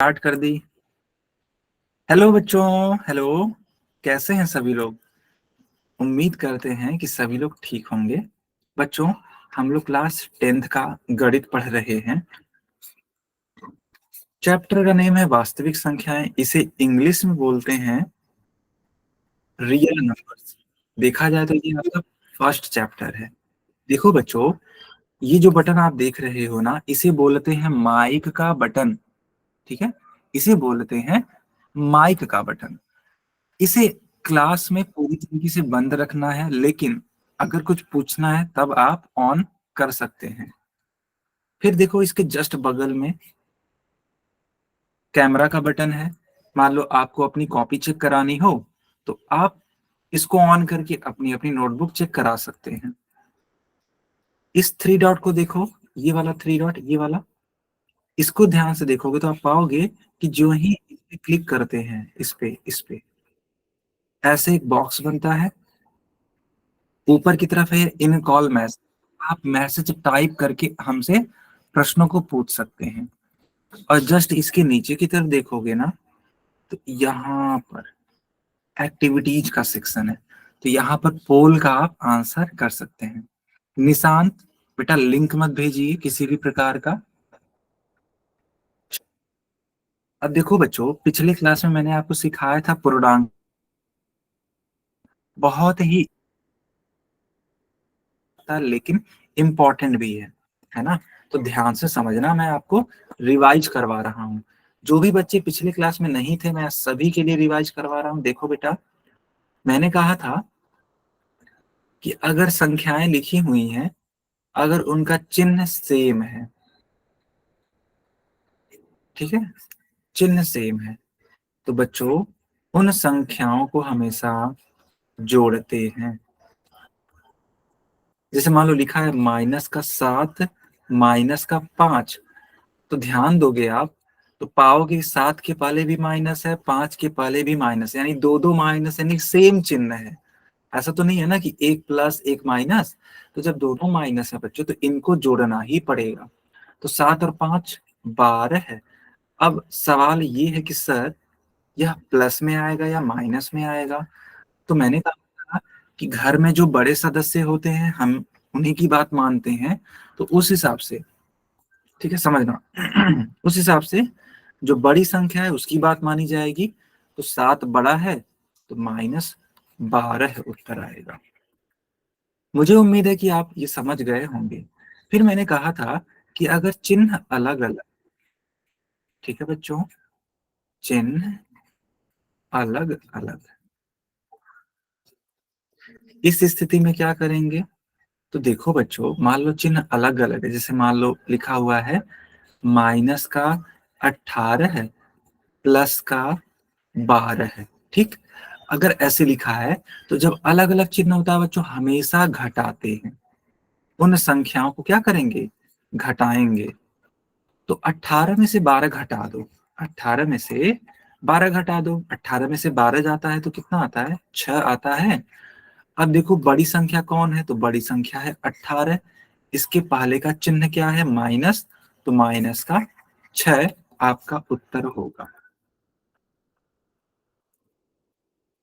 Start कर दी। Hello बच्चों। Hello. कैसे हैं सभी लोग? उम्मीद करते हैं कि सभी लोग ठीक होंगे। बच्चों, हम लोग क्लास 10th का गणित पढ़ रहे हैं। चैप्टर का नेम है वास्तविक संख्याएं। इसे इंग्लिश में बोलते हैं रियल नंबर्स। देखा जाए तो ये आपका फर्स्ट चैप्टर है। देखो बच्चों, ये जो बटन आप देख रहे हो ना, इसे बोलते हैं माइक का बटन। ठीक है, इसे बोलते हैं माइक का बटन। इसे क्लास में पूरी तरीके से बंद रखना है, लेकिन अगर कुछ पूछना है तब आप ऑन कर सकते हैं। फिर देखो, इसके जस्ट बगल में कैमरा का बटन है। मान लो आपको अपनी कॉपी चेक करानी हो तो आप इसको ऑन करके अपनी अपनी नोटबुक चेक करा सकते हैं। इस थ्री डॉट को देखो, ये वाला थ्री डॉट, ये वाला, इसको ध्यान से देखोगे तो आप पाओगे कि जो ही इस पे क्लिक करते हैं, इस पे ऐसे एक बॉक्स बनता है। ऊपर की तरफ है इन कॉल मैसेज। आप मैसेज टाइप करके हमसे प्रश्नों को पूछ सकते हैं। और जस्ट इसके नीचे की तरफ देखोगे ना, तो यहाँ पर एक्टिविटीज का सेक्शन है। तो यहाँ पर पोल का आप आंसर कर सकते हैं। निशांत, बेटा लिंक मत भेजिए किसी भी प्रकार का। अब देखो बच्चों, पिछले क्लास में मैंने आपको सिखाया था पूर्णांक। बहुत ही था, लेकिन इम्पोर्टेंट भी है ना? तो ध्यान से समझना, मैं आपको रिवाइज करवा रहा हूँ। जो भी बच्चे पिछले क्लास में नहीं थे, मैं सभी के लिए रिवाइज करवा रहा हूँ। देखो बेटा, मैंने कहा था कि अगर संख्याएं लिखी हुई हैं, अगर उनका चिन्ह सेम है, ठीक है, चिन्ह सेम है, तो बच्चों उन संख्याओं को हमेशा जोड़ते हैं। जैसे मान लो लिखा है -7 -5, तो ध्यान दोगे आप तो पाओगे 7 के पहले भी माइनस है, 5 के पहले भी माइनस, यानी दो दो माइनस, यानी सेम चिन्ह है। ऐसा तो नहीं है ना कि एक प्लस एक माइनस। तो जब दोनों माइनस है बच्चों, तो इनको जोड़ना ही पड़ेगा। तो 7 और 5 12 है। अब सवाल ये है कि सर, यह प्लस में आएगा या माइनस में आएगा? तो मैंने कहा था कि घर में जो बड़े सदस्य होते हैं, हम उन्हीं की बात मानते हैं। तो उस हिसाब से, ठीक है, समझना उस हिसाब से जो बड़ी संख्या है उसकी बात मानी जाएगी। तो 7 बड़ा है, तो -12 उत्तर आएगा। मुझे उम्मीद है कि आप ये समझ गए होंगे। फिर मैंने कहा था कि अगर चिन्ह अलग अलग, ठीक है बच्चों, चिन्ह अलग अलग, इस स्थिति में क्या करेंगे? तो देखो बच्चों, मान लो चिन्ह अलग अलग है। जैसे मान लो लिखा हुआ है माइनस का 18 है, प्लस का 12 है, ठीक। अगर ऐसे लिखा है, तो जब अलग अलग चिन्ह होता है बच्चों, हमेशा घटाते हैं। उन संख्याओं को क्या करेंगे? घटाएंगे। तो 18 में से 12 घटा दो। 18 में से 12 घटा दो। 18 में से 12 जाता है तो कितना आता है? 6 आता है। अब देखो बड़ी संख्या कौन है? तो बड़ी संख्या है 18। इसके पहले का चिन्ह क्या है? माइनस। तो माइनस का 6 आपका उत्तर होगा।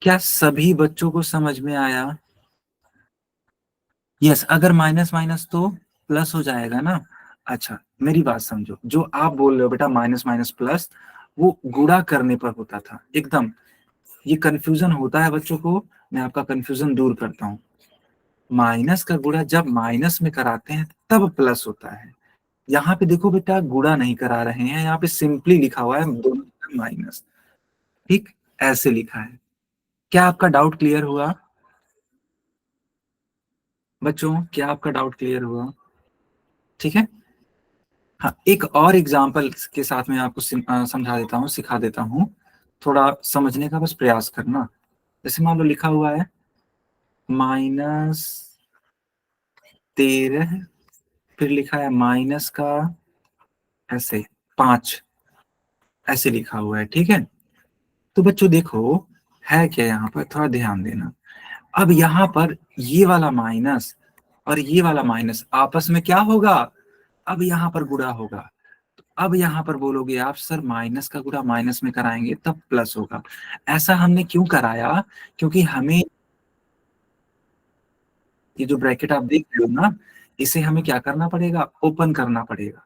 क्या सभी बच्चों को समझ में आया? यस, अगर माइनस माइनस तो प्लस हो जाएगा ना। अच्छा, मेरी बात समझो, जो आप बोल रहे हो बेटा माइनस माइनस प्लस, वो गुणा करने पर होता था एकदम। ये कंफ्यूजन होता है बच्चों को, मैं आपका कंफ्यूजन दूर करता हूँ। माइनस का गुणा जब माइनस में कराते हैं तब प्लस होता है। यहाँ पे देखो बेटा, गुणा नहीं करा रहे हैं, यहाँ पे सिंपली लिखा हुआ है दोनों माइनस, ठीक, ऐसे लिखा है। क्या आपका डाउट क्लियर हुआ बच्चों? क्या आपका डाउट क्लियर हुआ? ठीक है। हाँ, एक और एग्जाम्पल के साथ मैं आपको समझा देता हूँ, सिखा देता हूँ। थोड़ा समझने का बस प्रयास करना। जैसे मान लो लिखा हुआ है -13, फिर लिखा है माइनस का ऐसे 5, ऐसे लिखा हुआ है, ठीक है। तो बच्चों देखो, है क्या यहाँ पर, थोड़ा ध्यान देना। अब यहाँ पर ये वाला माइनस और ये वाला माइनस आपस में क्या होगा? अब यहाँ पर गुणा होगा। अब यहाँ पर बोलोगे आप सर माइनस का गुणा माइनस में कराएंगे तब प्लस होगा। ऐसा हमने क्यों कराया, क्योंकि हमें ये जो ब्रैकेट आप देख रहे हो ना, इसे हमें क्या करना पड़ेगा, ओपन करना पड़ेगा।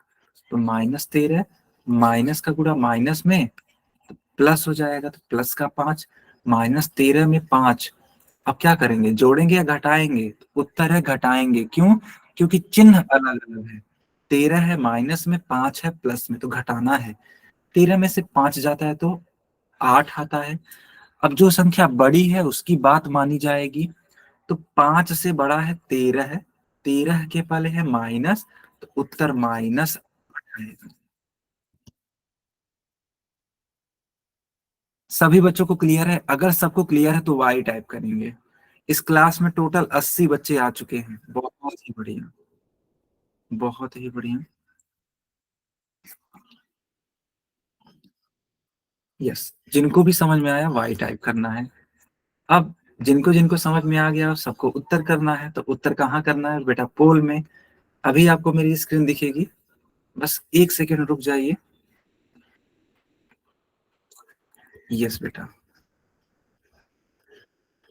तो -13 माइनस का गुणा माइनस में तो प्लस हो जाएगा, तो प्लस का 5, -13 में 5। अब क्या करेंगे, जोड़ेंगे या घटाएंगे, तो उत्तर है घटाएंगे। क्यों, क्योंकि चिन्ह अलग अलग है। 13 है माइनस में, 5 है प्लस में, तो घटाना है। 13 में से 5 जाता है तो 8 आता है। अब जो संख्या बड़ी है उसकी बात मानी जाएगी। तो 5 से बड़ा है 13 है, 13 के पहले है माइनस, तो उत्तर -8 आएगा। सभी बच्चों को क्लियर है? अगर सबको क्लियर है तो वाई टाइप करेंगे। इस क्लास में टोटल 80 बच्चे आ चुके हैं। बहुत ही बढ़िया, बहुत ही बढ़िया। यस, जिनको भी समझ में आया वाई टाइप करना है। अब जिनको जिनको समझ में आ गया सबको उत्तर करना है, तो उत्तर कहाँ करना है बेटा, पोल में। अभी आपको मेरी स्क्रीन दिखेगी, बस 1 सेकेंड रुक जाइए। यस बेटा,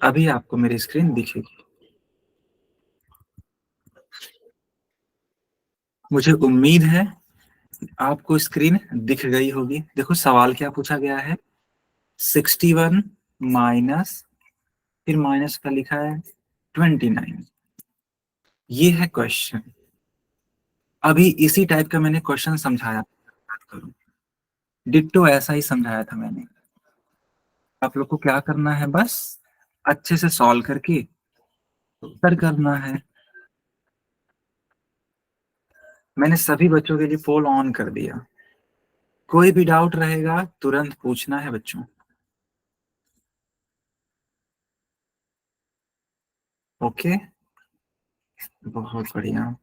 अभी आपको मेरी स्क्रीन दिखेगी। मुझे उम्मीद है आपको स्क्रीन दिख गई होगी। देखो सवाल क्या पूछा गया है, 61 माइनस, फिर माइनस का लिखा है 29। ये है क्वेश्चन। अभी इसी टाइप का मैंने क्वेश्चन समझाया, बात करूं डिट्टो ऐसा ही समझाया था मैंने। आप लोग को क्या करना है, बस अच्छे से सॉल्व करके उत्तर करना है। मैंने सभी बच्चों के लिए पोल ऑन कर दिया। कोई भी डाउट रहेगा तुरंत पूछना है बच्चों। ओके, बहुत बढ़िया।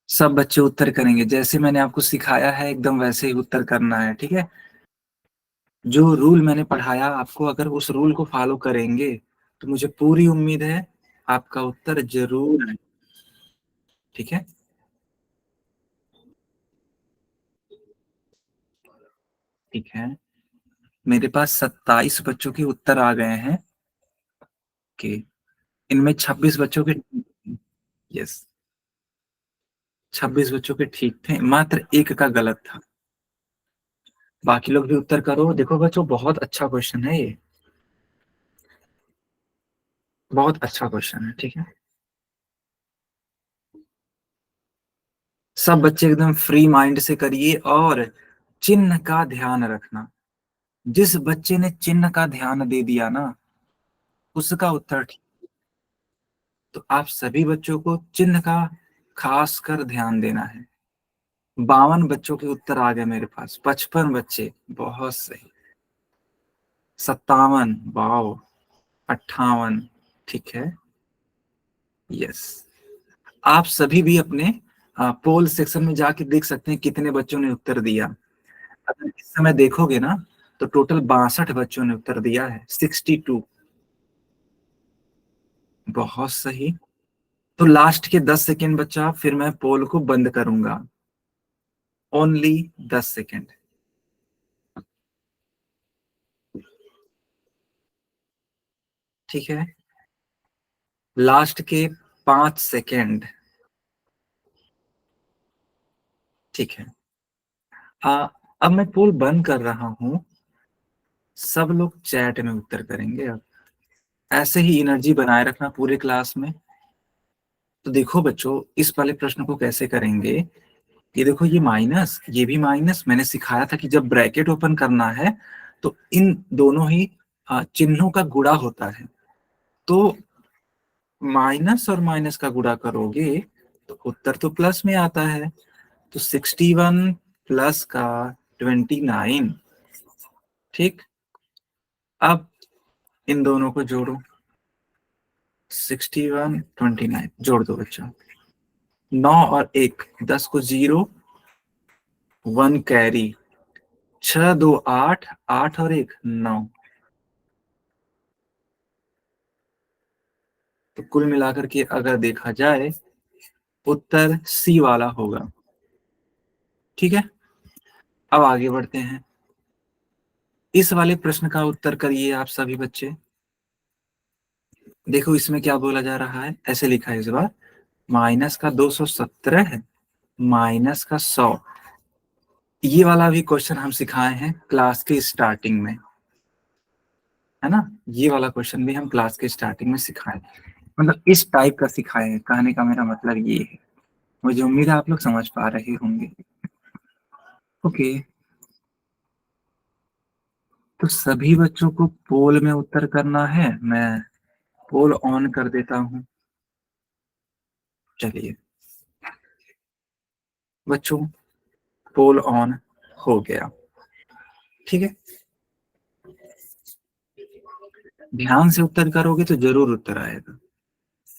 सब बच्चे उत्तर करेंगे जैसे मैंने आपको सिखाया है, एकदम वैसे ही उत्तर करना है, ठीक है। जो रूल मैंने पढ़ाया आपको, अगर उस रूल को फॉलो करेंगे तो मुझे पूरी उम्मीद है आपका उत्तर जरूर है, ठीक है। ठीक है, मेरे पास 27 बच्चों के उत्तर आ गए हैं कि इनमें 26 बच्चों के, यस, 26 बच्चों के ठीक थे, मात्र एक का गलत था। बाकी लोग भी उत्तर करो। देखो बच्चों, बहुत अच्छा क्वेश्चन है ये, बहुत अच्छा क्वेश्चन है, ठीक है। सब बच्चे एकदम फ्री माइंड से करिए और चिन्ह का ध्यान रखना। जिस बच्चे ने चिन्ह का ध्यान दे दिया ना, उसका उत्तर ठीक। तो आप सभी बच्चों को चिन्ह का खास कर ध्यान देना है। 52 बच्चों के उत्तर आ गए मेरे पास, 55 बच्चे, बहुत सही। 57, वाओ, 58, ठीक है। यस, आप सभी भी अपने पोल सेक्शन में जाके देख सकते हैं कितने बच्चों ने उत्तर दिया। अगर इस समय देखोगे ना तो टोटल 62 बच्चों ने उत्तर दिया है, 62। बहुत सही। तो लास्ट के 10 सेकेंड बच्चा, फिर मैं पोल को बंद करूंगा। Only 10 second. ठीक है, लास्ट के 5 सेकेंड। ठीक है, अब मैं पोल बंद कर रहा हूं। सब लोग चैट में उत्तर करेंगे। अब ऐसे ही एनर्जी बनाए रखना पूरे क्लास में। तो देखो बच्चों, इस वाले प्रश्न को कैसे करेंगे। ये देखो, ये माइनस, ये भी माइनस। मैंने सिखाया था कि जब ब्रैकेट ओपन करना है तो इन दोनों ही चिन्हों का गुणा होता है। तो माइनस और माइनस का गुणा करोगे तो उत्तर तो प्लस में आता है। तो 61 प्लस का 29। ठीक, अब इन दोनों को जोड़ो, 61 29 जोड़ दो बच्चों। 9 और 1 10 को 0, 1 कैरी, 6 2 8, 8 और 1 9। तो कुल मिलाकर के अगर देखा जाए उत्तर सी वाला होगा। ठीक है, अब आगे बढ़ते हैं। इस वाले प्रश्न का उत्तर करिए आप सभी बच्चे। देखो इसमें क्या बोला जा रहा है, ऐसे लिखा है इस बार, माइनस का 217 है माइनस का 100। ये वाला भी क्वेश्चन हम सिखाए हैं क्लास के स्टार्टिंग में, है ना। ये वाला क्वेश्चन भी हम क्लास के स्टार्टिंग में सिखाए, मतलब इस टाइप का सिखाए हैं। कहने का मेरा मतलब ये है, मुझे उम्मीद है आप लोग समझ पा रहे होंगे। ओके, तो सभी बच्चों को पोल में उत्तर करना है। मैं पोल ऑन कर देता हूं। चलिए बच्चों, पोल ऑन हो गया। ठीक है, ध्यान से उत्तर करोगे तो जरूर उत्तर आएगा।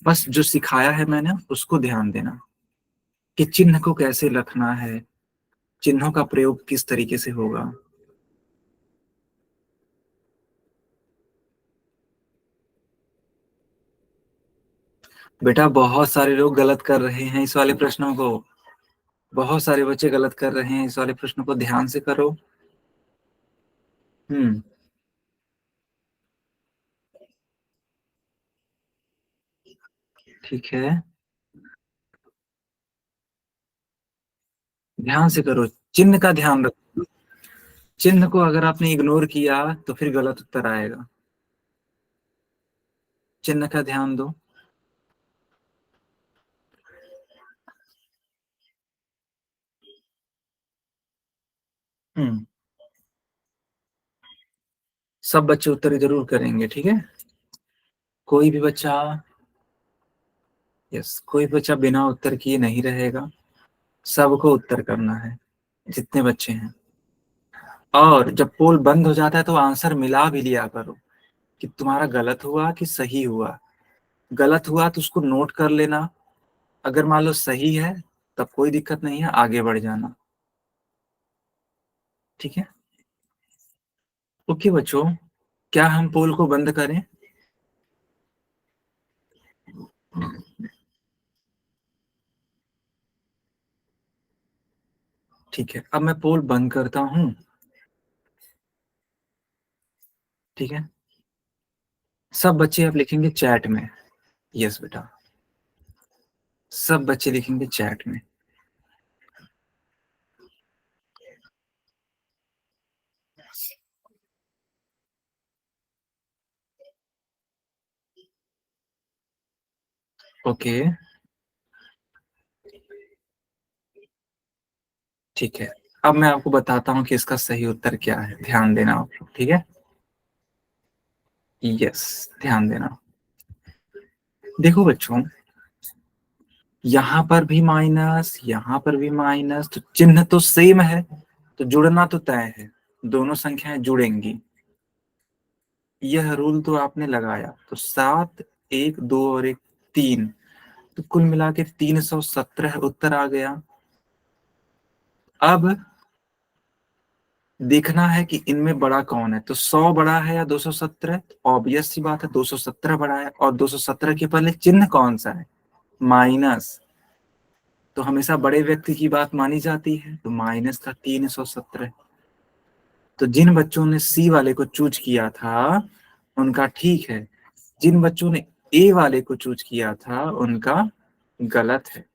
बस जो सिखाया है मैंने उसको ध्यान देना कि चिन्ह को कैसे रखना है, चिन्हों का प्रयोग किस तरीके से होगा। बेटा बहुत सारे लोग गलत कर रहे हैं इस वाले प्रश्नों को, बहुत सारे बच्चे गलत कर रहे हैं इस वाले प्रश्नों को, ध्यान से करो। हम्म, ठीक है, ध्यान से करो, चिन्ह का ध्यान रखो। चिन्ह को अगर आपने इग्नोर किया तो फिर गलत उत्तर आएगा। चिन्ह का ध्यान दो। हम्म, सब बच्चे उत्तर जरूर करेंगे, ठीक है। कोई भी बच्चा, यस, कोई बच्चा बिना उत्तर किए नहीं रहेगा, सबको उत्तर करना है, जितने बच्चे हैं। और जब पोल बंद हो जाता है तो आंसर मिला भी लिया करो कि तुम्हारा गलत हुआ कि सही हुआ। गलत हुआ तो उसको नोट कर लेना, अगर मान लो सही है तब कोई दिक्कत नहीं है, आगे बढ़ जाना। ठीक है, ओके बच्चों, क्या हम पोल को बंद करें? ठीक है, अब मैं पोल बंद करता हूं। ठीक है, सब बच्चे अब लिखेंगे चैट में। यस बेटा, सब बच्चे लिखेंगे चैट में। ओके, ठीक है, अब मैं आपको बताता हूँ कि इसका सही उत्तर क्या है, ध्यान देना आप लोग, ठीक है। यस, ध्यान देना। देखो बच्चों, यहां पर भी माइनस, यहां पर भी माइनस, तो चिन्ह तो सेम है, तो जुड़ना तो तय है, दोनों संख्याएं जुड़ेंगी। यह रूल तो आपने लगाया, तो 7, 1, 2 और 1, 3, तो कुल मिला के 317 उत्तर आ गया। अब देखना है कि इनमें बड़ा कौन है, तो 100 बड़ा है या 217? ऑब्वियस सी बात है 217 बड़ा है, और 217 के पहले चिन्ह कौन सा है? माइनस, तो हमेशा बड़े व्यक्ति की बात मानी जाती है, तो माइनस का 317। तो जिन बच्चों ने सी वाले को चूज किया था उनका ठीक है, जिन बच्चों ने ए वाले को चूज किया था उनका गलत है।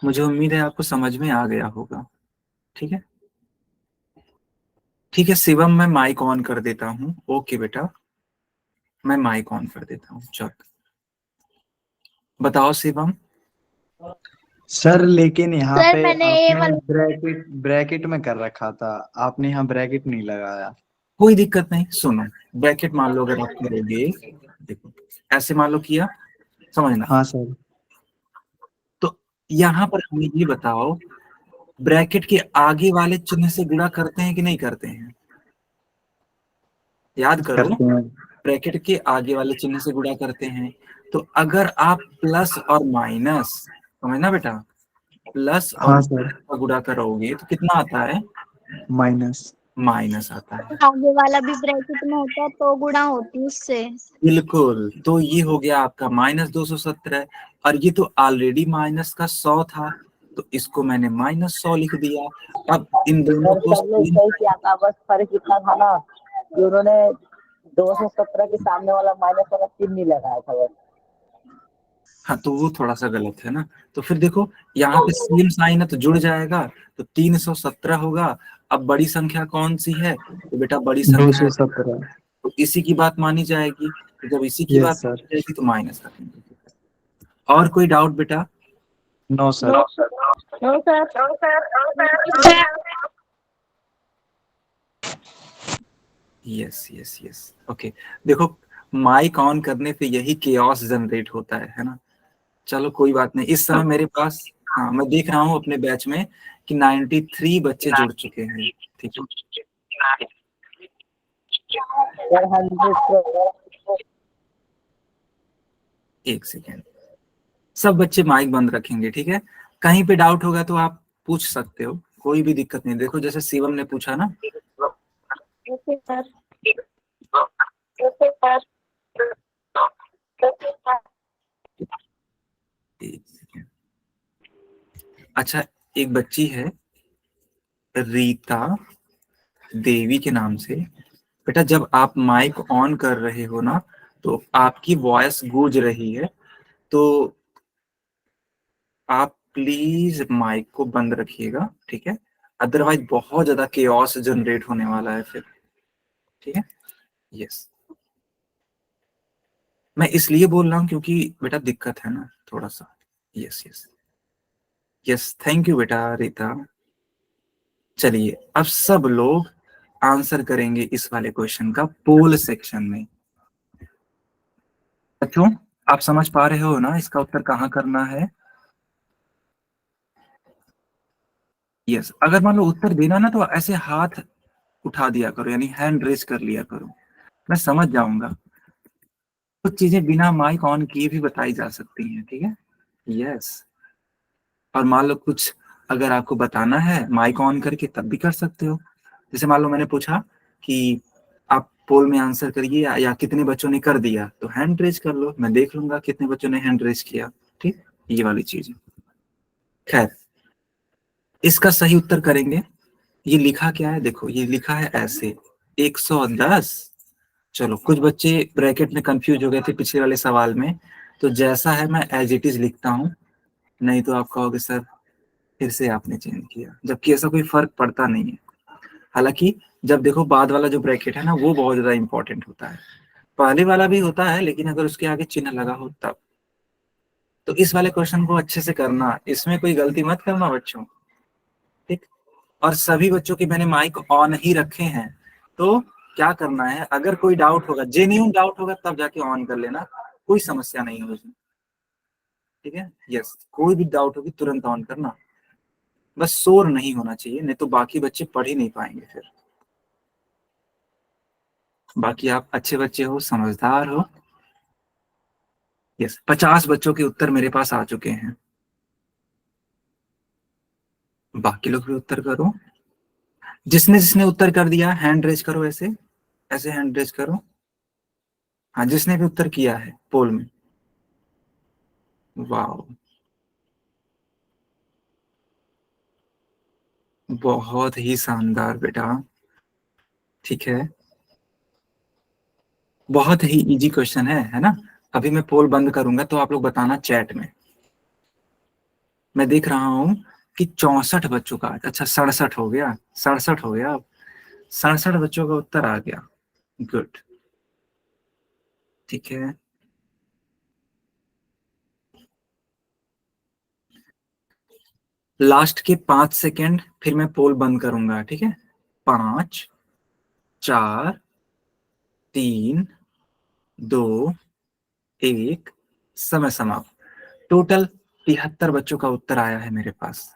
मुझे उम्मीद है आपको समझ में आ गया होगा। ठीक है, ठीक है शिवम, मैं माइक ऑन कर देता हूँ। ओके बेटा, मैं माइक ऑन कर देता हूँ, चल बताओ शिवम। सर लेकिन यहाँ सर पे मैंने ये आपने वाला ब्रैकेट ब्रैकेट में कर रखा था, आपने यहाँ ब्रैकेट नहीं लगाया। कोई दिक्कत नहीं, सुनो, ब्रैकेट मान लो अगर आप करोगे, देखो ऐसे मान लो किया, समझना। हाँ सर। तो यहाँ पर हमें ये बताओ, ब्रैकेट के आगे वाले चिन्ह से गुणा करते हैं कि नहीं करते हैं? याद करो, करते हैं। ब्रैकेट के आगे वाले चिन्ह से गुणा करते हैं। तो अगर आप प्लस और माइनस, समझना बेटा, प्लस और हाँ माइनस सर। का गुणा करोगे तो कितना आता है? माइनस। माइनस आता है। आगे वाला भी ब्रैकेट में होता है तो गुणा होती है उससे। बिल्कुल, तो ये हो गया आपका -217 और ये तो ऑलरेडी -100 था, तो इसको मैंने -100 लिख दिया। अब इन दोनों को सर ने सही किया था, बस फर्क इतना था ना कि उन्होंने 217 के सामने वाला माइनस वाला चिन्ह नहीं लगाया था बस। हाँ, तो वो थोड़ा सा गलत है ना। तो फिर देखो यहाँ पे सेम साइन है तो जुड़ जाएगा, तो 317 होगा। अब बड़ी संख्या कौन सी है, तो बेटा बड़ी संख्या है 217। तो इसी की बात मानी जाएगी। तो जब इसी की बात यस सर। मानी जाएगी तो माइनस करेंगे। और कोई डाउट बेटा? No sir. No sir. Yes yes yes, okay. देखो माइक ऑन करने पे यही केओस जनरेट होता है ना। चलो कोई बात नहीं। इस समय मेरे पास, हाँ, मैं देख रहा हूँ अपने बैच में कि 93 बच्चे जुड़ चुके हैं। ठीक है, सर 100 एक सेकेंड। सब बच्चे माइक बंद रखेंगे, ठीक है। कहीं पे डाउट होगा तो आप पूछ सकते हो, कोई भी दिक्कत नहीं। देखो जैसे शिवम ने पूछा ना, ओके सर। एक सेकेंड। अच्छा, एक बच्ची है रीता देवी के नाम से। बेटा जब आप माइक ऑन कर रहे हो ना तो आपकी वॉइस गूंज रही है, तो आप प्लीज माइक को बंद रखिएगा, ठीक है। अदरवाइज बहुत ज्यादा केओस जनरेट होने वाला है फिर, ठीक है। यस, मैं इसलिए बोल रहा हूँ क्योंकि बेटा दिक्कत है ना थोड़ा सा। Yes yes yes, thank you बेटा रीता। चलिए अब सब लोग आंसर करेंगे इस वाले क्वेश्चन का पोल सेक्शन में। बच्चों आप समझ पा रहे हो ना इसका उत्तर कहाँ करना है? यस, अगर मान लो उत्तर देना ना तो ऐसे हाथ उठा दिया करो, यानी हैंड रेज कर लिया करो, मैं समझ जाऊंगा। कुछ चीजें बिना माइक ऑन किए भी बताई जा सकती हैं, ठीक है। यस, और मान लो कुछ अगर आपको बताना है माइक ऑन करके तब भी कर सकते हो। जैसे मान लो मैंने पूछा कि आप पोल में आंसर करिए या कितने बच्चों ने कर दिया, तो हैंड रेज कर लो, मैं देख लूंगा कितने बच्चों ने हैंड रेज किया, ठीक। ये वाली चीज। खैर, इसका सही उत्तर करेंगे। ये लिखा क्या है, देखो ये लिखा है ऐसे 110। चलो कुछ बच्चे ब्रैकेट में कंफ्यूज हो गए थे पिछले वाले सवाल में, तो जैसा है मैं एज इट इज लिखता हूँ, नहीं तो आप कहोगे सर फिर से आपने चेंज किया, जबकि ऐसा कोई फर्क पड़ता नहीं है। हालांकि जब देखो बाद वाला जो ब्रैकेट है ना वो बहुत ज्यादा इंपॉर्टेंट होता है, पहले वाला भी होता है लेकिन अगर उसके आगे चिन्ह लगा हो तब। तो इस वाले क्वेश्चन को अच्छे से करना, इसमें कोई गलती मत करना बच्चों, ठीक। और सभी बच्चों के मैंने माइक ऑन ही रखे हैं, तो क्या करना है, अगर कोई डाउट होगा, जेन्युइन डाउट होगा तब जाके ऑन कर लेना, कोई समस्या नहीं होगी, ठीक है। यस, कोई भी डाउट होगी तुरंत ऑन करना, बस शोर नहीं होना चाहिए, नहीं तो बाकी बच्चे पढ़ ही नहीं पाएंगे फिर। बाकी आप अच्छे बच्चे हो, समझदार हो। यस, 50 बच्चों के उत्तर मेरे पास आ चुके हैं। बाकी लोग भी उत्तर करो। जिसने जिसने उत्तर कर दिया हैंड रेज करो, ऐसे ऐसे हैंड रेज करो। हाँ, जिसने भी उत्तर किया है पोल में। वाह, बहुत ही शानदार बेटा, ठीक है। बहुत ही इजी क्वेश्चन है ना। अभी मैं पोल बंद करूंगा तो आप लोग बताना चैट में। मैं देख रहा हूं कि 64 बच्चों का, अच्छा 67 हो गया, 67 हो गया, 67 बच्चों का उत्तर आ गया। गुड, ठीक है। लास्ट के 5 सेकेंड फिर मैं पोल बंद करूंगा, ठीक है। 5 4 3 2 1, समय समाप्त। टोटल 73 बच्चों का उत्तर आया है मेरे पास।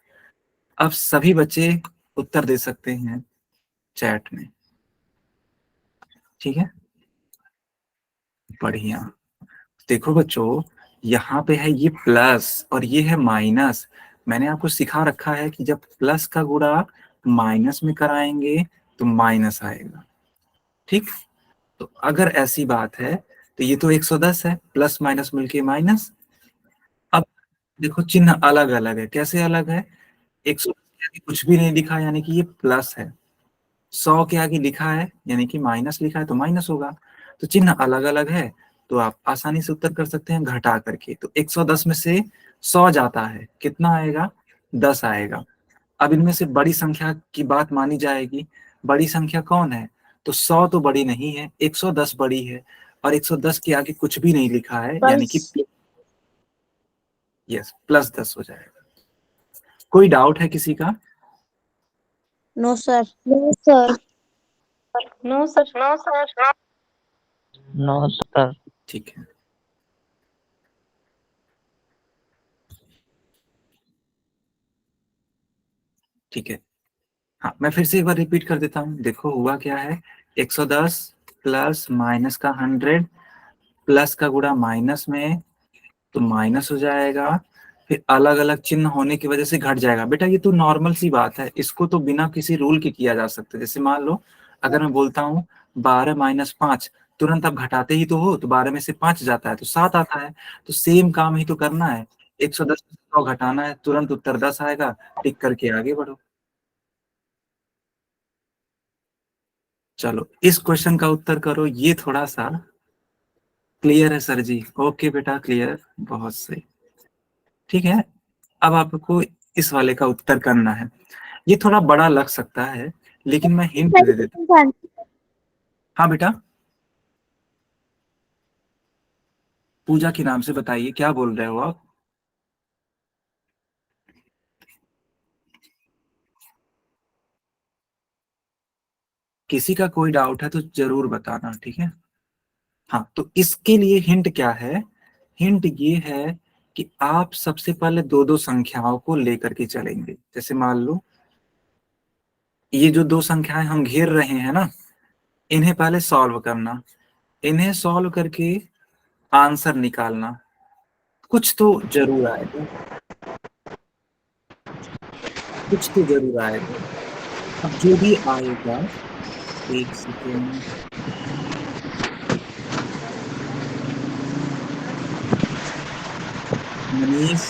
अब सभी बच्चे उत्तर दे सकते हैं चैट में, ठीक है। बढ़िया। देखो बच्चों, यहाँ पे है ये प्लस और ये है माइनस। मैंने आपको सिखा रखा है कि जब प्लस का गुणा माइनस में कराएंगे तो माइनस आएगा। ठीक, तो अगर ऐसी बात है तो ये तो 110 है, प्लस माइनस मिलके माइनस। अब देखो चिन्ह अलग अलग है, कैसे अलग है? 110 के आगे कुछ भी नहीं लिखा यानी कि ये प्लस है, 100 के आगे लिखा है यानी कि माइनस लिखा है तो माइनस होगा। तो चिन्ह अलग अलग है, तो आप आसानी से उत्तर कर सकते हैं घटा करके। तो 110 में से 100 जाता है, कितना आएगा? 10 आएगा। अब इनमें से बड़ी संख्या की बात मानी जाएगी, बड़ी संख्या कौन है? तो 100 तो बड़ी नहीं है, 110 बड़ी है, और 110 के आगे कुछ भी नहीं लिखा है यानी कि यस प्लस 10 हो जाएगा। कोई डाउट है किसी का? No sir. No sir. No sir. No sir. No sir. ठीक है, ठीक है। हाँ, मैं फिर से एक बार रिपीट कर देता हूँ। देखो हुआ क्या है, 110 प्लस माइनस का 100 प्लस का गुणा माइनस में, तो माइनस हो जाएगा, फिर अलग अलग चिन्ह होने की वजह से घट जाएगा। बेटा ये तो नॉर्मल सी बात है, इसको तो बिना किसी रूल के किया जा सकता है। जैसे मान लो अगर मैं बोलता हूँ 12 माइनस 5, तुरंत आप घटाते ही तो हो, तो 12 में से 5 जाता है तो 7 आता है। तो सेम काम ही तो करना है, 110 में 100 घटाना है, तुरंत उत्तर 10 आएगा, टिक करके आगे बढ़ो। चलो इस क्वेश्चन का उत्तर करो, ये थोड़ा सा क्लियर है सर जी? ओके बेटा क्लियर, बहुत सही। ठीक है, अब आपको इस वाले का उत्तर करना है। ये थोड़ा बड़ा लग सकता है लेकिन मैं हिंट दे देता हूँ। हाँ बेटा, पूजा के नाम से बताइए क्या बोल रहे हो आप? किसी का कोई डाउट है तो जरूर बताना, ठीक है? हाँ, तो इसके लिए हिंट क्या है? हिंट ये है कि आप सबसे पहले दो दो संख्याओं को लेकर के चलेंगे। जैसे मान लो ये जो दो संख्याएं हम घेर रहे हैं ना, इन्हें पहले सॉल्व करना, इन्हें सॉल्व करके आंसर निकालना, कुछ तो जरूर आएगा, कुछ तो जरूर आएगा। अब जो भी आएगा, एक सेकेंड, मनीष,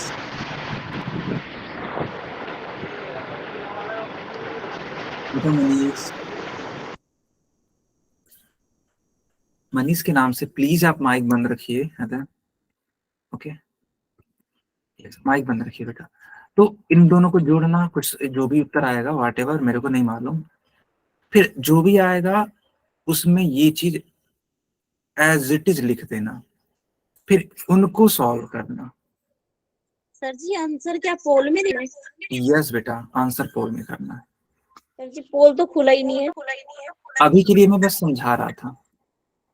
बेटा मनीष, मनीष के नाम से प्लीज आप माइक बंद रखिए। ओके, माइक बंद रखिए बेटा। तो इन दोनों को जोड़ना, कुछ जो भी उत्तर आएगा वाट एवर, मेरे को नहीं मालूम, फिर जो भी आएगा उसमें ये चीज एज इट इज लिख देना, फिर उनको सॉल्व करना। सर जी आंसर क्या पोल में देना है? यस बेटा, आंसर पोल में करना है। सर जी पोल तो खुला ही नहीं है। अभी के लिए मैं बस समझा रहा था।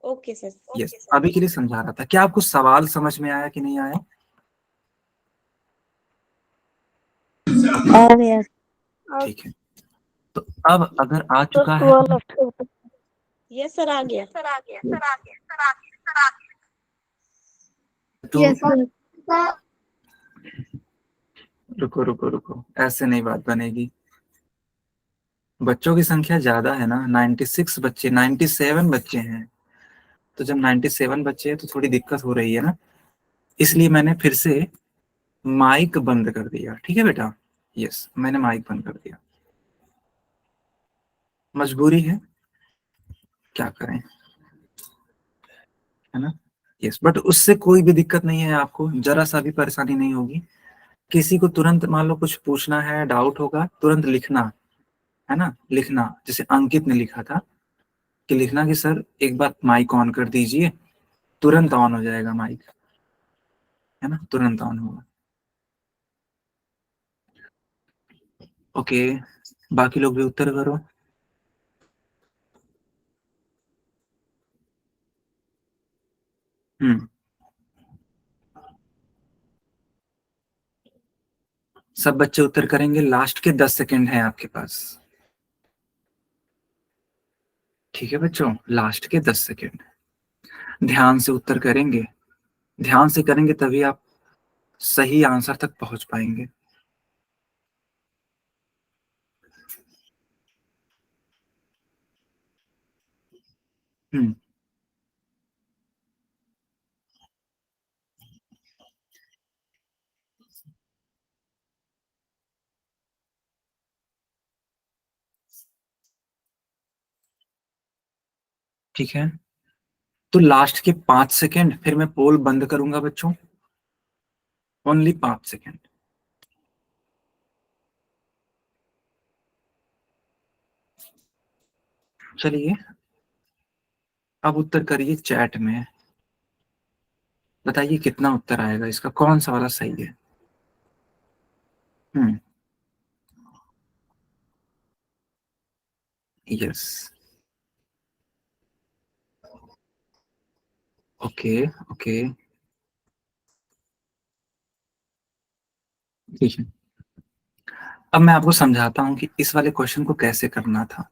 Okay sir. यस, अभी के लिए समझा रहा था। क्या आपको सवाल समझ में आया कि नहीं आया? ठीक है, तो अब अगर आ चुका है यस सर, आ गया। तो यस सर। रुको रुको रुको, ऐसे नहीं बात बनेगी। बच्चों की संख्या ज्यादा है ना, 96 बच्चे, 97 बच्चे हैं। तो जब 97 बच्चे हैं तो थोड़ी दिक्कत हो रही है ना, इसलिए मैंने फिर से माइक बंद कर दिया। ठीक है बेटा, यस मैंने माइक बंद कर दिया, मजबूरी है, क्या करें, है ना? यस, बट उससे कोई भी दिक्कत नहीं है, आपको जरा सा भी परेशानी नहीं होगी। किसी को तुरंत मान लो कुछ पूछना है, डाउट होगा, तुरंत लिखना, है ना? लिखना, जैसे अंकित ने लिखा था कि लिखना कि सर एक बार माइक ऑन कर दीजिए, तुरंत ऑन हो जाएगा माइक, है ना? तुरंत ऑन होगा। ओके, बाकी लोग भी उत्तर करो। सब बच्चे उत्तर करेंगे, लास्ट के 10 सेकंड हैं आपके पास। ठीक है बच्चों, लास्ट के 10 सेकंड, ध्यान से उत्तर करेंगे, ध्यान से करेंगे तभी आप सही आंसर तक पहुंच पाएंगे। 。 . 。 . 。 . . . . . . . . . . . . . . . 。 . . . 。 . . 。 . 。 . 。 . 。 . 。 . 。 . 。 . 。 . 。 . 。 . 。 . . 。 . 。 . 。 . 。हम्म ठीक है, तो लास्ट के 5 सेकेंड फिर मैं पोल बंद करूंगा बच्चों, ओनली 5 सेकेंड। चलिए अब उत्तर करिए चैट में, बताइए कितना उत्तर आएगा इसका, कौन सा वाला सही है। हम्म यस, ओके ओके, ठीक है। अब मैं आपको समझाता हूं कि इस वाले क्वेश्चन को कैसे करना था।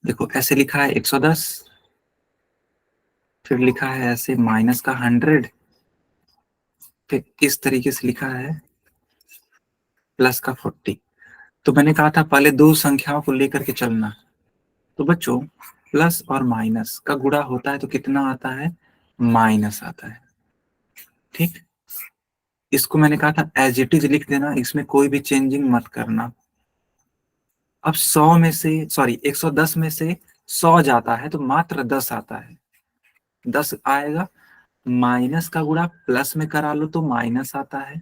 देखो ऐसे लिखा है 110, फिर लिखा है ऐसे माइनस का 100, फिर इस तरीके से लिखा है प्लस का 40। तो मैंने कहा था पहले दो संख्याओं को लेकर के चलना। तो बच्चों प्लस और माइनस का गुणा होता है तो कितना आता है, माइनस आता है। ठीक, इसको मैंने कहा था एज इट इज लिख देना, इसमें कोई भी चेंजिंग मत करना। अब 100 में से, सॉरी 110 में से 100 जाता है तो मात्र 10 आता है, 10 आएगा। माइनस का गुणा प्लस में करा लो तो माइनस आता है।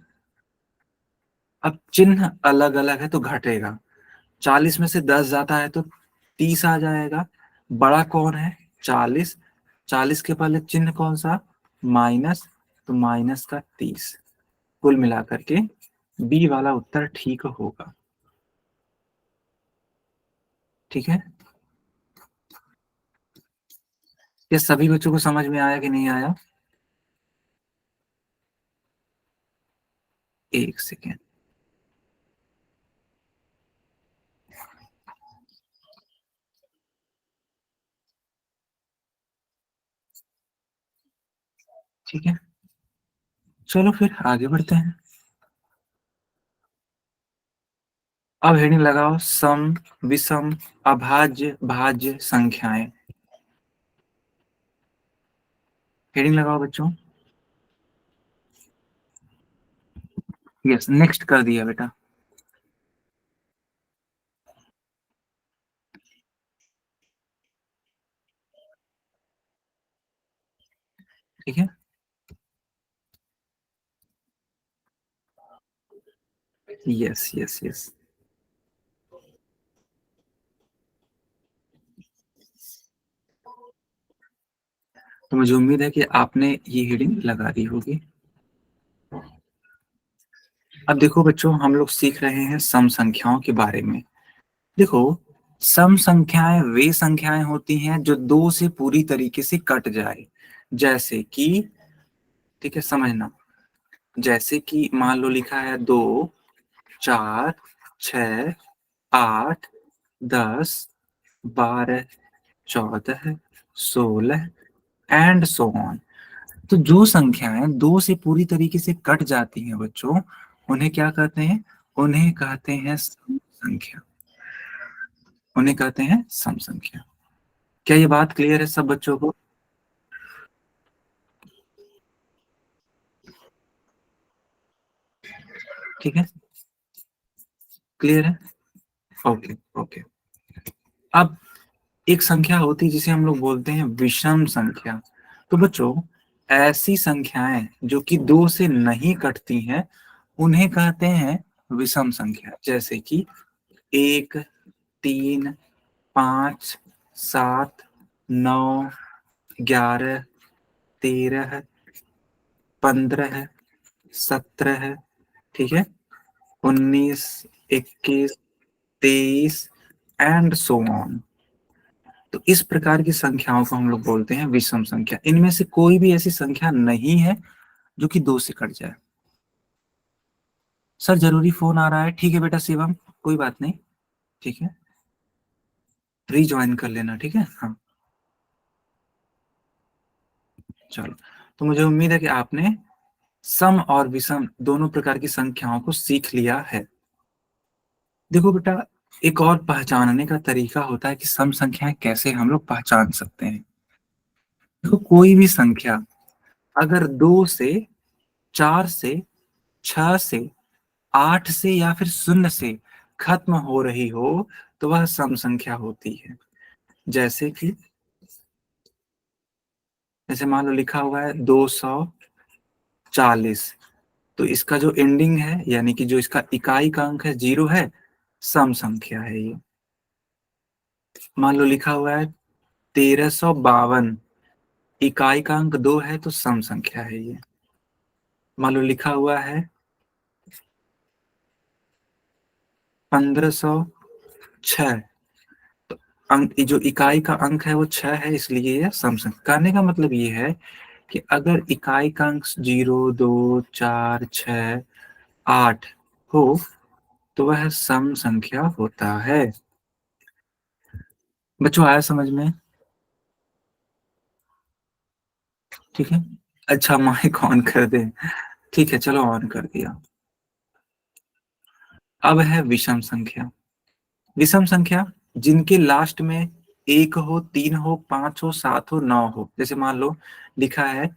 अब चिन्ह अलग अलग है तो घटेगा, 40 में से 10 जाता है तो 30 आ जाएगा। बड़ा कौन है, 40, 40 के पहले चिन्ह कौन सा, माइनस, तो माइनस का 30। कुल मिलाकर के बी वाला उत्तर ठीक होगा। ठीक है, ये सभी बच्चों को समझ में आया कि नहीं आया? एक सेकेंड, ठीक है, चलो फिर आगे बढ़ते हैं। अब हेडिंग लगाओ सम, विषम, अभाज्य, भाज्य संख्याएं। हेडिंग लगाओ बच्चों। यस, नेक्स्ट कर दिया बेटा। ठीक है, यस यस यस, तो मुझे उम्मीद है कि आपने ये हेडिंग लगा दी होगी। अब देखो बच्चों, हम लोग सीख रहे हैं सम संख्याओं के बारे में। देखो, सम संख्याएं वे संख्याएं होती हैं जो दो से पूरी तरीके से कट जाए। जैसे कि, ठीक है समझना, जैसे कि मान लो लिखा है 2, 4, 6, 8, 10, 12, 14, 16 एंड सो ऑन। तो जो संख्याएं दो से पूरी तरीके से कट जाती हैं बच्चों, उन्हें क्या कहते हैं, उन्हें कहते हैं सम संख्या, उन्हें कहते हैं सम संख्या। क्या ये बात क्लियर है सब बच्चों को? ठीक है, क्लियर है, ओके ओके। अब एक संख्या होती है जिसे हम लोग बोलते हैं विषम संख्या। तो बच्चों ऐसी संख्याएं जो कि दो से नहीं कटती हैं उन्हें कहते हैं विषम संख्या। जैसे कि 1, 3, 5, 7, 9, 11, 13, 15, 17, ठीक है, 19, 21, 23 एंड सो ऑन। तो इस प्रकार की संख्याओं को हम लोग बोलते हैं विषम संख्या। इनमें से कोई भी ऐसी संख्या नहीं है जो कि दो से कट जाए। सर जरूरी फोन आ रहा है, ठीक है बेटा शिवम, कोई बात नहीं, ठीक है, रीज्वाइन कर लेना, ठीक है, हाँ चलो। तो मुझे उम्मीद है कि आपने सम और विषम दोनों प्रकार की संख्याओं को सीख लिया है। देखो बेटा, एक और पहचानने का तरीका होता है कि सम संख्याएं कैसे हम लोग पहचान सकते हैं। तो कोई भी संख्या अगर 2 से, 4 से, 6 से, 8 से या फिर 0 से खत्म हो रही हो तो वह सम संख्या होती है। जैसे कि जैसे मान लो लिखा हुआ है 240, तो इसका जो एंडिंग है यानी कि जो इसका इकाई का अंक है 0 है, सम संख्या है ये। मान लो लिखा हुआ है 1352, इकाई का अंक 2 है तो सम संख्या है ये। मान लो लिखा हुआ है 1506, तो अंक जो इकाई का अंक है वो 6 है, इसलिए यह सम संख्या। कहने का मतलब ये है कि अगर इकाई का अंक 0, 2, 4, 6, 8 हो तो वह सम संख्या होता है। बच्चों आया समझ में? ठीक है, अच्छा माइक ऑन कर दे। ठीक है चलो ऑन कर दिया। अब है विषम संख्या। विषम संख्या जिनके लास्ट में 1 हो, 3 हो, 5 हो, 7 हो, 9 हो। जैसे मान लो लिखा है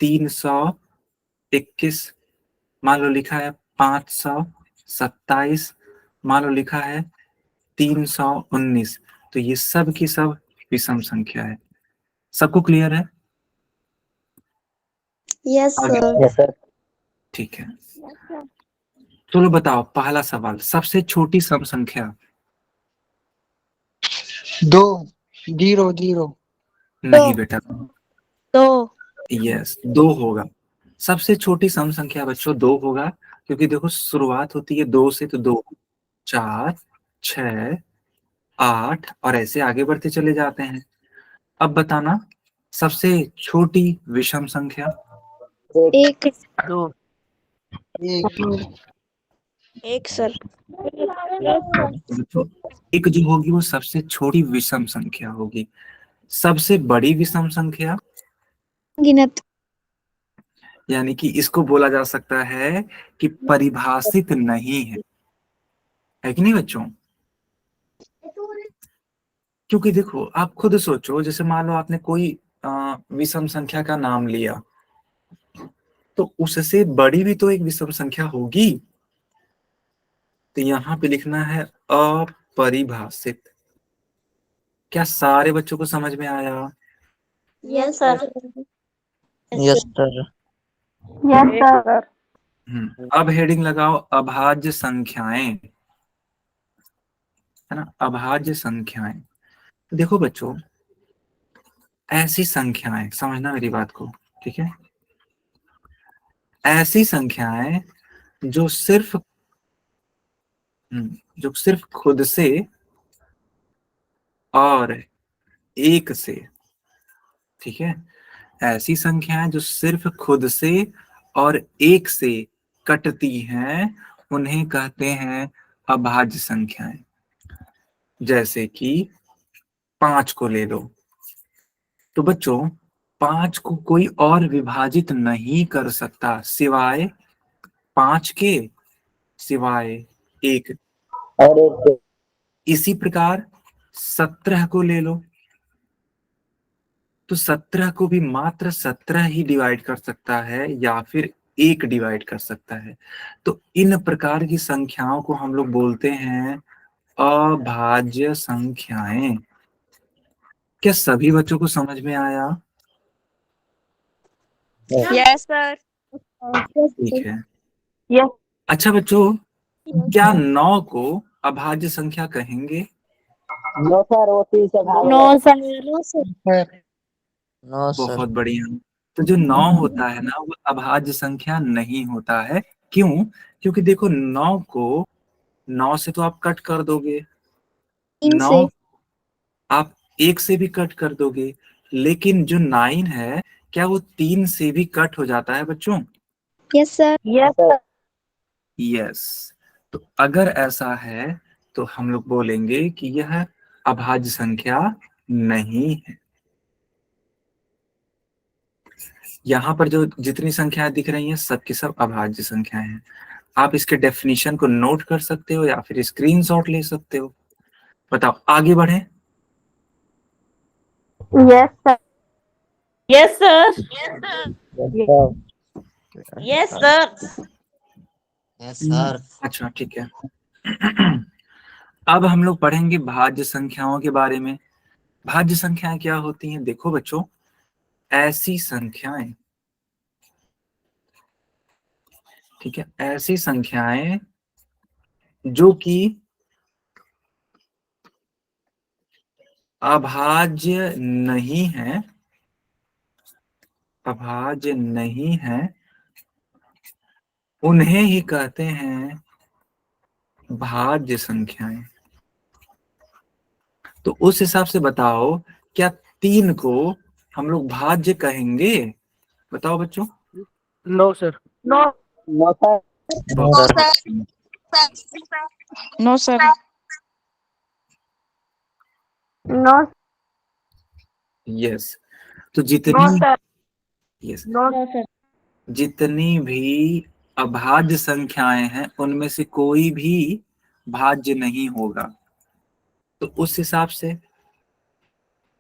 321, मान लो लिखा है 527, मान लो लिखा है 319, तो ये सब की सब विषम संख्या है। सबको क्लियर है? यस आगे सर। Yes sir. ठीक है, चलो बताओ पहला सवाल, सबसे छोटी सम संख्या। 2, 0, 0। नहीं बेटा, दो। यस 2 होगा। सबसे छोटी सम संख्या बच्चों 2 होगा, क्योंकि देखो शुरुआत होती है 2 से, तो 2, 4, 6, 8 और ऐसे आगे बढ़ते चले जाते हैं। अब बताना सबसे छोटी विषम संख्या। एक। 2 1, एक सर। बच्चों एक जो होगी वो सबसे छोटी विषम संख्या होगी। सबसे बड़ी विषम संख्या गिनत। यानी कि इसको बोला जा सकता है कि परिभाषित नहीं है कि नहीं बच्चों? क्योंकि देखो आप खुद सोचो, जैसे मान लो आपने कोई विषम संख्या का नाम लिया, तो उससे बड़ी भी तो एक विषम संख्या होगी। तो यहाँ पे लिखना है अपरिभाषित। क्या सारे बच्चों को समझ में आया? Yes sir. Yes sir. Yes sir. अब हेडिंग लगाओ अभाज्य संख्याएं, है ना, अभाज्य संख्याएं। देखो बच्चों ऐसी संख्याएं, समझना मेरी बात को, ठीक है, ऐसी संख्याएं जो सिर्फ जो सिर्फ खुद से और एक से, ठीक है, ऐसी संख्याएं जो सिर्फ खुद से और एक से कटती हैं उन्हें कहते हैं अभाज्य संख्याएं। जैसे कि 5 को ले लो, तो बच्चों 5 को कोई और विभाजित नहीं कर सकता सिवाय 5 के, सिवाय 1। और एक इसी प्रकार 17 को ले लो, तो 17 को भी मात्र 17 ही डिवाइड कर सकता है या फिर 1 डिवाइड कर सकता है। तो इन प्रकार की संख्याओं को हम लोग बोलते हैं अभाज्य संख्याएं। क्या सभी बच्चों को समझ में आया? Yes sir. ठीक है। यस अच्छा बच्चों, क्या 9 को अभाज्य संख्या कहेंगे? नो सर, वो 3 से भाग नो है। Sir. No sir. Sir. No sir. बहुत बढ़िया। तो जो 9 होता है ना वो अभाज्य संख्या नहीं होता है। क्यों? क्योंकि देखो 9 को 9 से तो आप कट कर दोगे, 9 आप 1 से भी कट कर दोगे, लेकिन जो 9 है क्या वो 3 से भी कट हो जाता है बच्चों? Yes sir. Yes sir. Yes. तो अगर ऐसा है तो हम लोग बोलेंगे कि यह अभाज्य संख्या नहीं है। यहाँ पर जो जितनी संख्याएं दिख रही हैं सबकी सब अभाज्य संख्याएं हैं। आप इसके डेफिनेशन को नोट कर सकते हो या फिर स्क्रीनशॉट ले सकते हो। बताओ आगे बढ़े। Yes sir. Yes, sir. Yes, sir. Yes, sir. Yes, sir. अच्छा ठीक है। अब हम लोग पढ़ेंगे भाज्य संख्याओं के बारे में। भाज्य संख्याएं क्या होती हैं? देखो बच्चों, ऐसी संख्याएं, ठीक है, ऐसी संख्याएं जो कि अभाज्य नहीं है, अभाज्य नहीं है, उन्हें ही कहते हैं भाज्य संख्याएं। तो उस हिसाब से बताओ, क्या 3 को हम लोग भाज्य कहेंगे? बताओ बच्चों। No sir. No no sir. No, sir. No sir. No yes. तो नो जितनी सर। Yes no sir. जितनी भी अभाज्य संख्याएं हैं उनमें से कोई भी भाज्य नहीं होगा। तो उस हिसाब से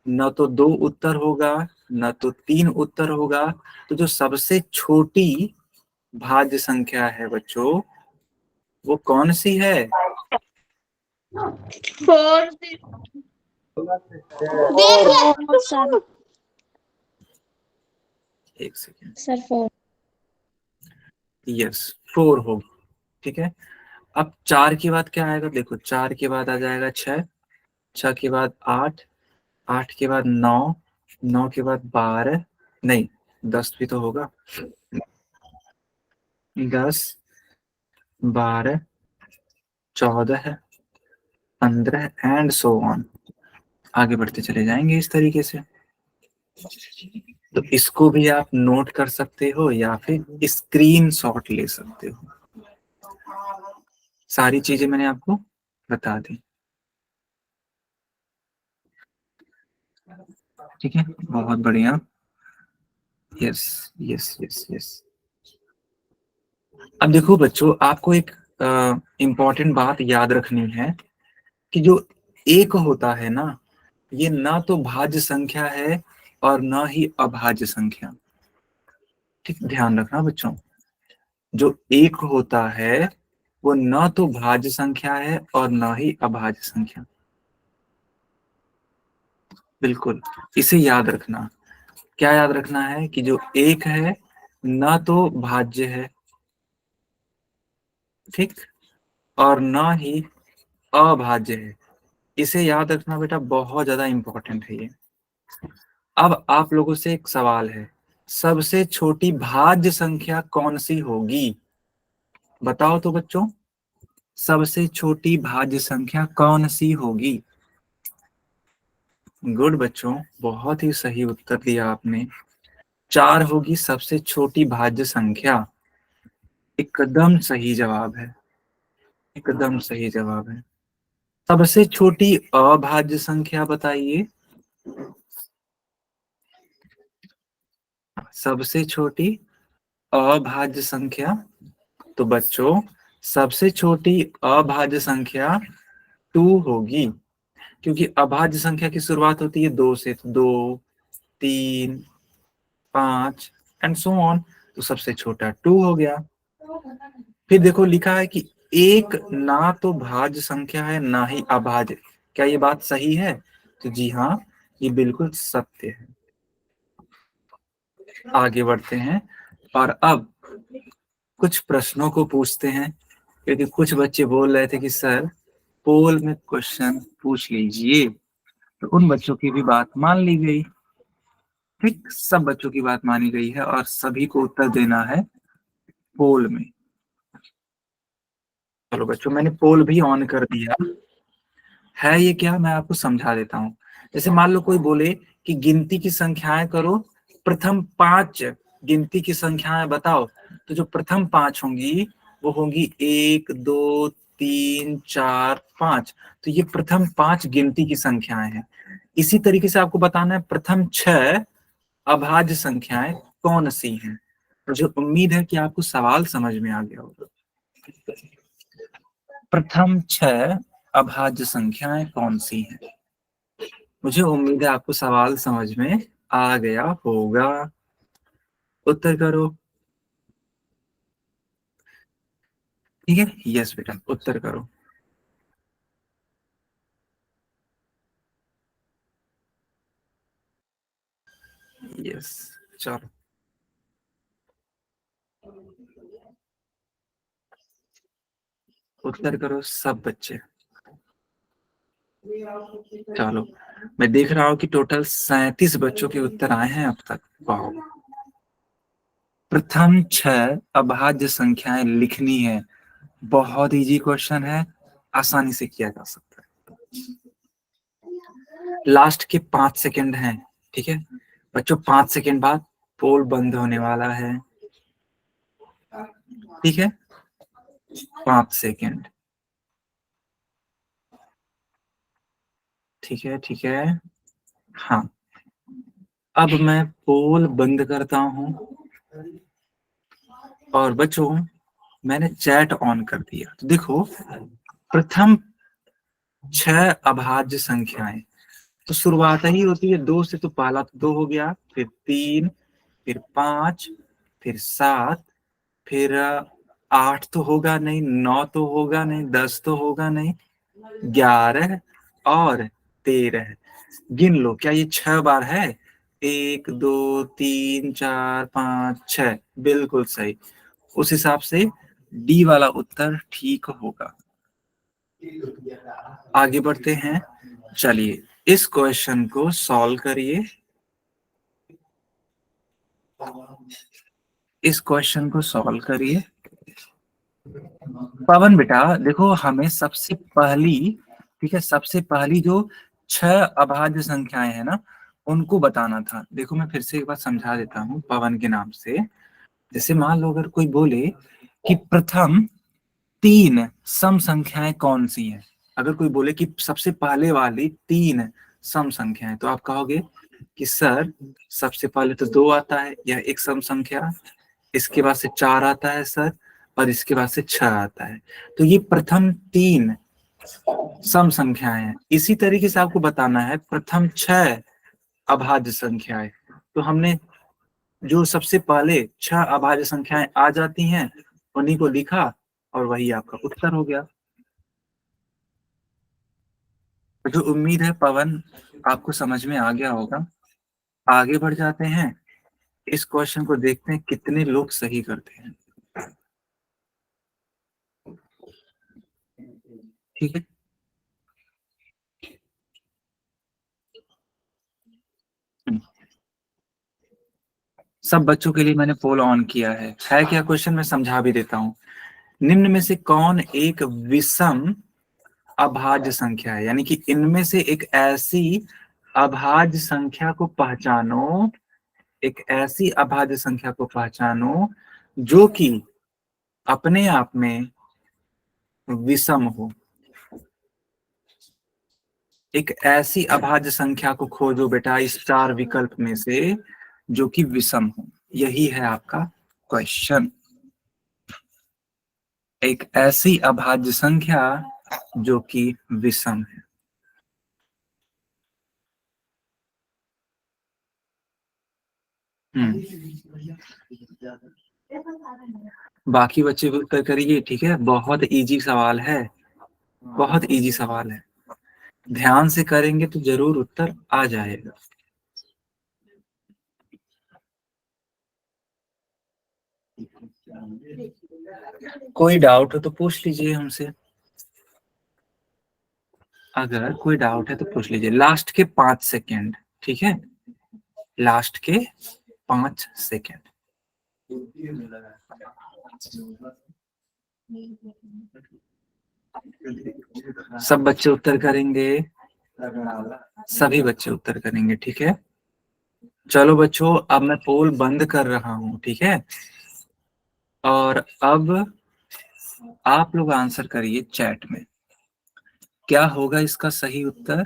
न तो 2 उत्तर होगा, न तो 3 उत्तर होगा। तो जो सबसे छोटी भाज्य संख्या है बच्चों, वो कौन सी है? 4 सर। एक सेकेंड। सर 4। यस, 4 होगी। ठीक है। अब 4 के बाद क्या आएगा? देखो, 4 के बाद आ जाएगा 6, 6 के बाद 8, 8 के बाद 9, 9 के बाद 12, नहीं 10 भी तो होगा, 10, 12, 14, 15 एंड सो ऑन। आगे बढ़ते चले जाएंगे इस तरीके से। तो इसको भी आप नोट कर सकते हो या फिर स्क्रीनशॉट ले सकते हो। सारी चीजें मैंने आपको बता दी। ठीक है, बहुत बढ़िया। Yes yes yes yes. अब देखो बच्चों, आपको एक इम्पॉर्टेंट बात याद रखनी है कि जो 1 होता है ना, ये ना तो भाज्य संख्या है और ना ही अभाज्य संख्या। ठीक, ध्यान रखना बच्चों, जो 1 होता है वो ना तो भाज्य संख्या है और ना ही अभाज्य संख्या। बिल्कुल, इसे याद रखना। क्या याद रखना है? कि जो 1 है ना तो भाज्य है, ठीक, और ना ही अभाज्य है। इसे याद रखना बेटा, बहुत ज्यादा इंपॉर्टेंट है ये। अब आप लोगों से एक सवाल है, सबसे छोटी भाज्य संख्या कौन सी होगी? बताओ तो बच्चों, सबसे छोटी भाज्य संख्या कौन सी होगी? गुड बच्चों, बहुत ही सही उत्तर दिया आपने। 4 होगी सबसे छोटी भाज्य संख्या। एकदम सही जवाब है, एकदम सही जवाब है। सबसे छोटी अभाज्य संख्या बताइए। सबसे छोटी अभाज्य संख्या, तो बच्चों सबसे छोटी अभाज्य संख्या 2 होगी, क्योंकि अभाज्य संख्या की शुरुआत होती है 2 से। 2, 3, 5 एंड सो ऑन। तो सबसे छोटा 2 हो गया। फिर देखो लिखा है कि 1 ना तो भाज्य संख्या है ना ही अभाज्य। क्या ये बात सही है? तो जी हाँ, ये बिल्कुल सत्य है। आगे बढ़ते हैं और अब कुछ प्रश्नों को पूछते हैं, क्योंकि कुछ बच्चे बोल रहे थे कि सर पोल में क्वेश्चन पूछ लीजिए। तो उन बच्चों की भी बात मान ली गई। ठीक, सब बच्चों की बात मानी गई है और सभी को उत्तर देना है पोल में। चलो बच्चों, मैंने पोल भी ऑन कर दिया है। ये क्या, मैं आपको समझा देता हूँ। जैसे मान लो कोई बोले कि गिनती की संख्याएं करो, प्रथम 5 गिनती की संख्याएं बताओ। तो जो प्रथम 5 होंगी वो होंगी 1, 2, 3, 4, 5। तो ये प्रथम 5 गिनती की संख्याएं हैं। इसी तरीके से आपको बताना है प्रथम 6 अभाज्य संख्याएं कौन सी हैं। मुझे उम्मीद है कि आपको सवाल समझ में आ गया होगा। प्रथम 6 अभाज्य संख्याएं कौन सी हैं? मुझे उम्मीद है आपको सवाल समझ में आ गया होगा। उत्तर करो। ठीक है, यस बेटा, उत्तर करो। यस, चलो उत्तर करो सब बच्चे। चलो, मैं देख रहा हूँ कि टोटल 37 बच्चों के उत्तर आए हैं अब तक। वाह। प्रथम 6 अभाज्य संख्याएं लिखनी है। बहुत इजी क्वेश्चन है, आसानी से किया जा सकता है। लास्ट के 5 सेकंड हैं, ठीक है बच्चों, 5 सेकंड बाद पोल बंद होने वाला है। ठीक है, 5 सेकंड। ठीक है, ठीक है, हाँ। अब मैं पोल बंद करता हूं और बच्चों मैंने चैट ऑन कर दिया। तो देखो, प्रथम 6 अभाज्य संख्याएं, तो शुरुआत ही होती है 2 से। तो पहला तो 2 हो गया, फिर 3, फिर 5, फिर 7, फिर 8 तो होगा नहीं, 9 तो होगा नहीं, 10 तो होगा नहीं, 11 और 13। गिन लो, क्या ये 6 बार है? 1 2 3 4 5 6, बिल्कुल सही। उस हिसाब से डी वाला उत्तर ठीक होगा। आगे बढ़ते हैं, चलिए इस क्वेश्चन को सॉल्व करिए। इस क्वेश्चन को सॉल्व करिए। पवन बेटा देखो, हमें सबसे पहली, ठीक है, सबसे पहली जो 6 अभाज्य संख्याएं हैं ना, उनको बताना था। देखो मैं फिर से एक बार समझा देता हूँ पवन के नाम से। जैसे मान लो अगर कोई बोले कि प्रथम 3 सम संख्याएं कौन सी हैं, अगर कोई बोले कि सबसे पहले वाली 3 सम संख्याएं, तो आप कहोगे कि सर सबसे पहले तो 2 आता है, यह एक सम संख्या, इसके बाद से 4 आता है सर, और इसके बाद से 6 आता है। तो ये प्रथम 3 सम संख्याएं हैं। इसी तरीके से आपको बताना है प्रथम 6 अभाज्य संख्याएं। तो हमने जो सबसे पहले 6 अभाज्य संख्याएं आ जाती हैं उन्हीं को लिखा, और वही आपका उत्तर हो गया। तो जो उम्मीद है पवन आपको समझ में आ गया होगा। आगे बढ़ जाते हैं, इस क्वेश्चन को देखते हैं कितने लोग सही करते हैं। ठीक है, सब बच्चों के लिए मैंने पोल ऑन किया है क्या क्वेश्चन? मैं समझा भी देता हूँ। निम्न में से कौन एक विषम अभाज्य संख्या है? यानी कि इनमें से एक ऐसी अभाज्य संख्या को पहचानो, एक ऐसी अभाज्य संख्या को पहचानो जो कि अपने आप में विषम हो। एक ऐसी अभाज्य संख्या को खोजो बेटा इस 4 विकल्प में से जो कि विषम हो। यही है आपका क्वेश्चन। एक ऐसी अभाज्य संख्या जो कि विषम है। बाकी बच्चे भी उत्तर करिए, ठीक है। बहुत इजी सवाल है, बहुत इजी सवाल है। ध्यान से करेंगे तो जरूर उत्तर आ जाएगा। कोई डाउट हो तो पूछ लीजिए हमसे। अगर कोई डाउट है तो पूछ लीजिए। लास्ट के 5 सेकेंड, ठीक है, लास्ट के 5 सेकेंड। सब बच्चे उत्तर करेंगे, सभी बच्चे उत्तर करेंगे, ठीक है। चलो बच्चों, अब मैं पोल बंद कर रहा हूं, ठीक है। और अब आप लोग आंसर करिए चैट में, क्या होगा इसका सही उत्तर?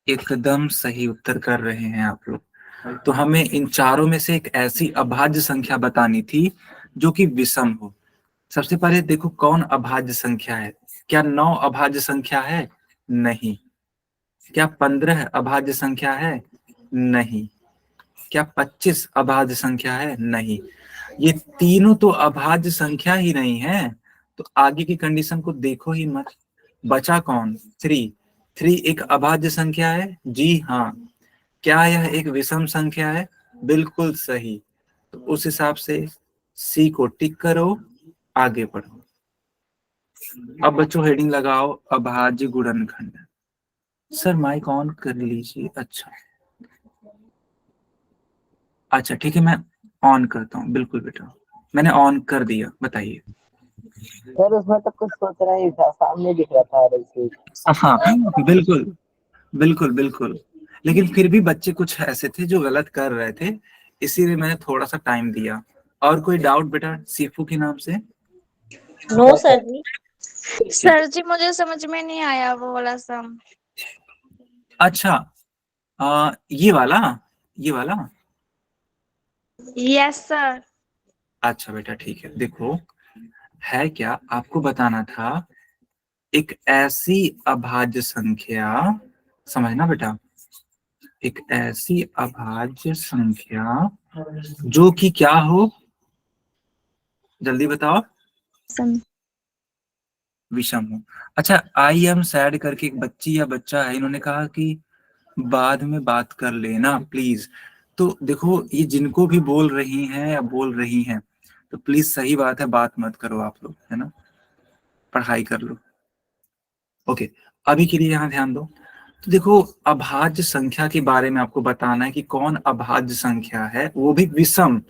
एकदम सही उत्तर कर रहे हैं आप लोग। तो हमें इन चारों में से एक ऐसी अभाज्य संख्या बतानी थी जो कि विषम हो। सबसे पहले देखो कौन अभाज्य संख्या है। क्या 9 अभाज्य संख्या है? नहीं। क्या 15 अभाज्य संख्या है? नहीं। क्या 25 अभाज्य संख्या है? नहीं। ये तीनों तो अभाज्य संख्या ही नहीं है, तो आगे की कंडीशन को देखो ही मत। बचा कौन? 3। 3 एक अभाज्य संख्या है? जी हाँ। क्या यह एक विषम संख्या है? बिल्कुल सही। तो उस हिसाब से सी को टिक करो, आगे बढ़ो। अब बच्चों हेडिंग लगाओ अभाज्य गुणनखंड। सर माइक ऑन कर लीजिए। अच्छा ठीक है, मैं ऑन करता हूँ। बिल्कुल बेटा, मैंने ऑन कर दिया। बताइए। सर उसमें तो कुछ सोच रहा ही था, सामने दिख रहा था रसीद। हाँ बिल्कुल बिल्कुल बिल्कुल, लेकिन फिर भी बच्चे कुछ ऐसे थे जो गलत कर रहे थे, इसीलिए मैंने थोड़ा सा टाइम दिया। और कोई डाउट बेटा सीफू के नाम से? नो सर जी। सर जी मुझे समझ में नहीं आया वो वाला सम। अच्छा ये वाला। Yes sir. अच्छा बेटा ठीक है, देखो है क्या आपको बताना था, एक ऐसी अभाज्य संख्या, समझना बेटा, एक ऐसी अभाज्य संख्या जो कि क्या हो, जल्दी बताओ। सम। विषम हो। अच्छा, आई एम सैड करके एक बच्ची या बच्चा है, इन्होंने कहा कि बाद में बात कर लेना प्लीज। तो देखो ये जिनको भी बोल रही हैं या बोल रही हैं, तो प्लीज सही बात है, बात मत करो आप लोग, है ना, पढ़ाई कर लो। ओके, अभी के लिए यहाँ ध्यान दो। तो देखो अभाज्य संख्या के बारे में आपको बताना है कि कौन अभाज्य संख्या है, वो भी विषम।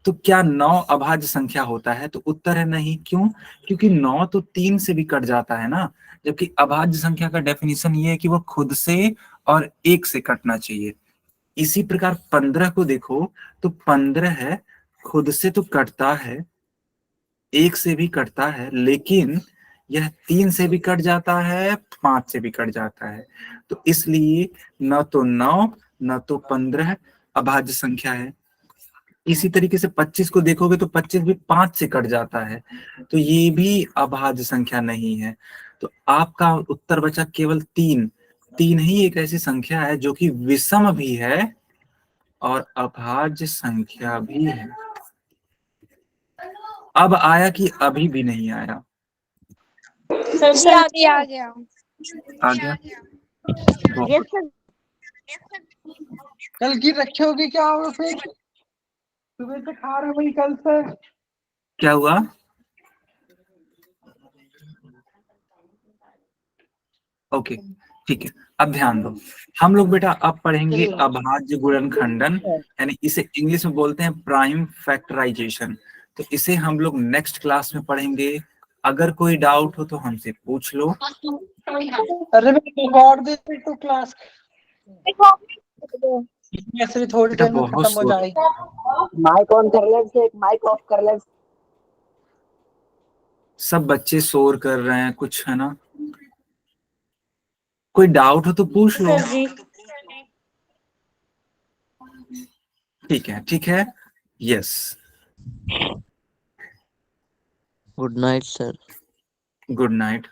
तो क्या 9 अभाज्य संख्या होता है? तो उत्तर है नहीं। क्यों? क्योंकि 9 तो 3 से भी कट जाता है ना, जबकि अभाज्य संख्या का डेफिनेशन ये है कि वो खुद से और 1 से कटना चाहिए। इसी प्रकार 15 को देखो, तो 15 है खुद से तो कटता है, 1 से भी कटता है, लेकिन यह 3 से भी कट जाता है, 5 से भी कट जाता है। तो इसलिए न तो 9 न तो 15 अभाज्य संख्या है। इसी तरीके से 25 को देखोगे तो 25 भी 5 से कट जाता है, तो ये भी अभाज्य संख्या नहीं है। तो आपका उत्तर बचा केवल 3। 3 ही एक ऐसी संख्या है जो कि विषम भी है और अभाज्य संख्या भी है। अब आया कि अभी भी नहीं आया? सर जी सर जी आ गया। आ गया। Yes sir. कल की रखे होगी क्या हो फिर? सुबह से खा रहे वही कल से। क्या हुआ? ओके ठीक है, अब ध्यान दो। हम लोग बेटा अब पढ़ेंगे अभाज्य गुणनखंडन, यानी इसे इंग्लिश में बोलते हैं प्राइम फैक्टराइजेशन। तो इसे हम लोग नेक्स्ट क्लास में पढ़ेंगे। अगर कोई डाउट हो तो हमसे पूछ लो। अरे मैं रिकॉर्ड दे तो क्लास ऐसे थोड़ी बेटा देर में बहुत खत्म हो शोर, जाएगी। माइक ऑन कर ले, से एक माइक ऑफ कर ले। सब बच्चे शोर कर रहे हैं कुछ, है ना। कोई डाउट हो तो पूछ लो। सर जी। ठीक है ठीक है, yes. Good night sir. Good night.